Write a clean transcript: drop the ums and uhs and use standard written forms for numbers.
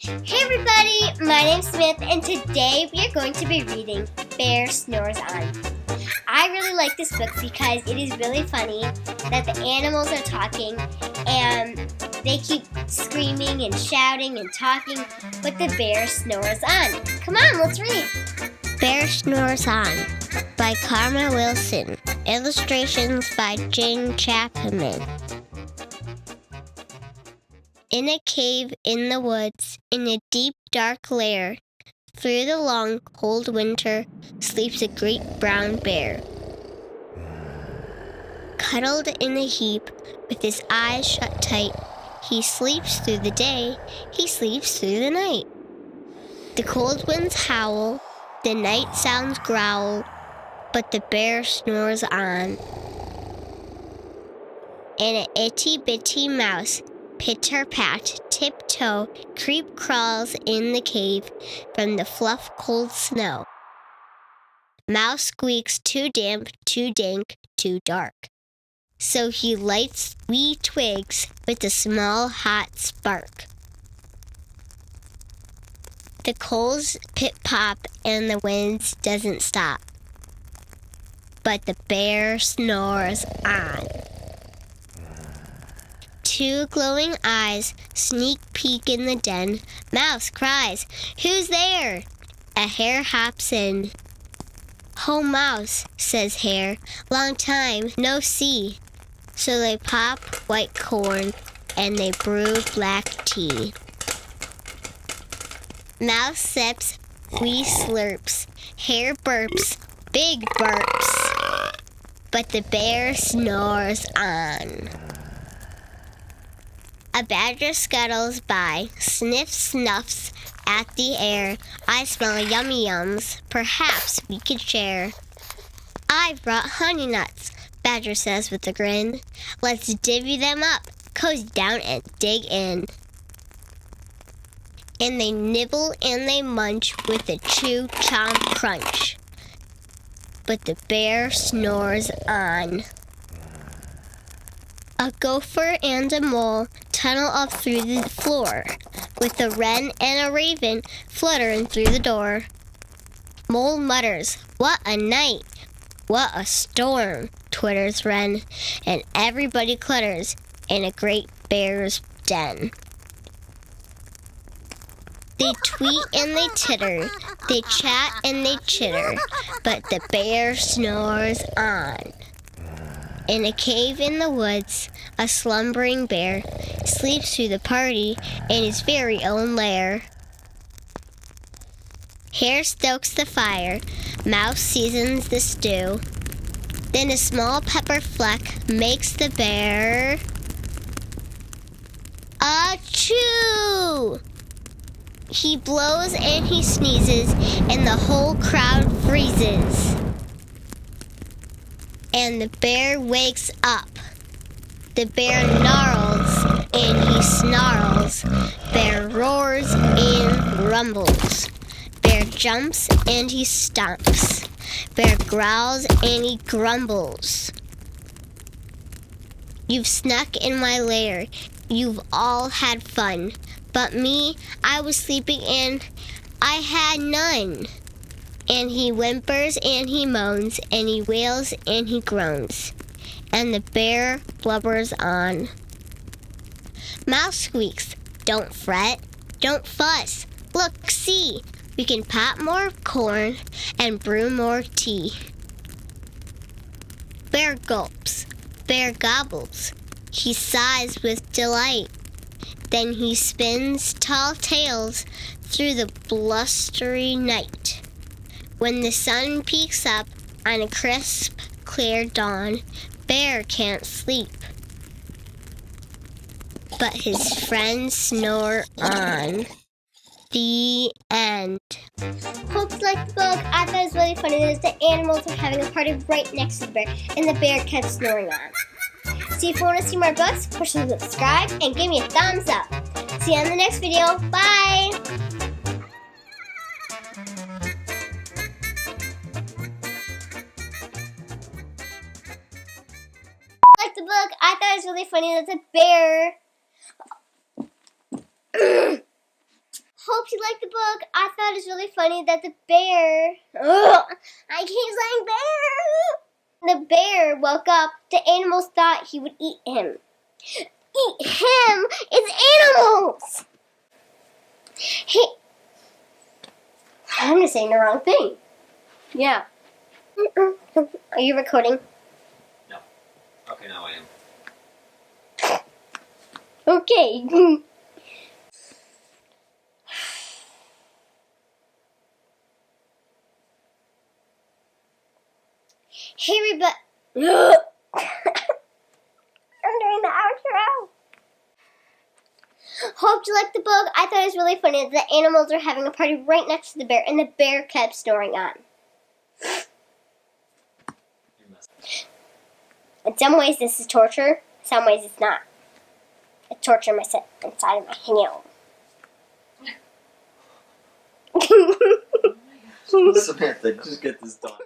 Hey everybody, my name's Samantha and today we are going to be reading Bear Snores On. I really like this book because it is really funny that the animals are talking and they keep screaming and shouting and talking, but the bear snores on. Come on, let's read. Bear Snores On by Karma Wilson. Illustrations by Jane Chapman. In a cave in the woods, in a deep, dark lair, through the long, cold winter, sleeps a great brown bear. Cuddled in a heap, with his eyes shut tight, he sleeps through the day, he sleeps through the night. The cold winds howl, the night sounds growl, but the bear snores on. And an itty-bitty mouse, pitter-pat, tiptoe, creep crawls in the cave from the fluff cold snow. Mouse squeaks too damp, too dank, too dark. So he lights wee twigs with a small hot spark. The coals pip-pop and the winds doesn't stop. But the bear snores on. Two glowing eyes sneak peek in the den. Mouse cries, "Who's there?" A hare hops in. "Ho, Mouse," says Hare, "long time no see." So they pop white corn and they brew black tea. Mouse sips, wee slurps, Hare burps, big burps. But the bear snores on. A badger scuttles by, sniffs, snuffs at the air. "I smell yummy yums, perhaps we could share." "I've brought honey nuts," Badger says with a grin. "Let's divvy them up, cozy down and dig in." And they nibble and they munch with a chew, chomp, crunch. But the bear snores on. A gopher and a mole tunnel up through the floor, with a wren and a raven fluttering through the door. Mole mutters, "What a night! What a storm!" twitters wren, and everybody clutters in a great bear's den. They tweet and they titter, they chat and they chitter, but the bear snores on. In a cave in the woods, a slumbering bear sleeps through the party in his very own lair. Hare stokes the fire, Mouse seasons the stew. Then a small pepper fleck makes the bear achoo! He blows and he sneezes, and the whole crowd freezes. And the bear wakes up. The bear gnarls and he snarls. Bear roars and rumbles. Bear jumps and he stomps. Bear growls and he grumbles. You've snuck in my lair. You've all had fun. But me, I was sleeping and I had none. And he whimpers and he moans, and he wails and he groans. And the bear blubbers on. Mouse squeaks, "Don't fret, don't fuss. Look, see, we can pop more corn and brew more tea." Bear gulps, bear gobbles. He sighs with delight. Then he spins tall tales through the blustery night. When the sun peeks up on a crisp, clear dawn, Bear can't sleep. But his friends snore on. The end. Hope you liked the book. I thought it was really funny that the animals were having a party right next to the bear, and the bear kept snoring on. So if you want to see more books, push the subscribe and give me a thumbs up. See you on the next video. Bye! Like the book, I thought it was really funny that the bear Hope you liked the book. I thought it was really funny that the bear... Ugh, I keep saying bear! The bear woke up. The animals thought he would eat him. Eat him? It's animals! Hey... I'm just saying the wrong thing. Yeah. Are you recording? No. Okay, now I am. Okay. Hey, everybody. I'm doing the outro. Hope you liked the book. I thought it was really funny that the animals are having a party right next to the bear, and the bear kept snoring on. In some ways, this is torture. In some ways, it's not. It's torture inside of my heel. Samantha, just get this done.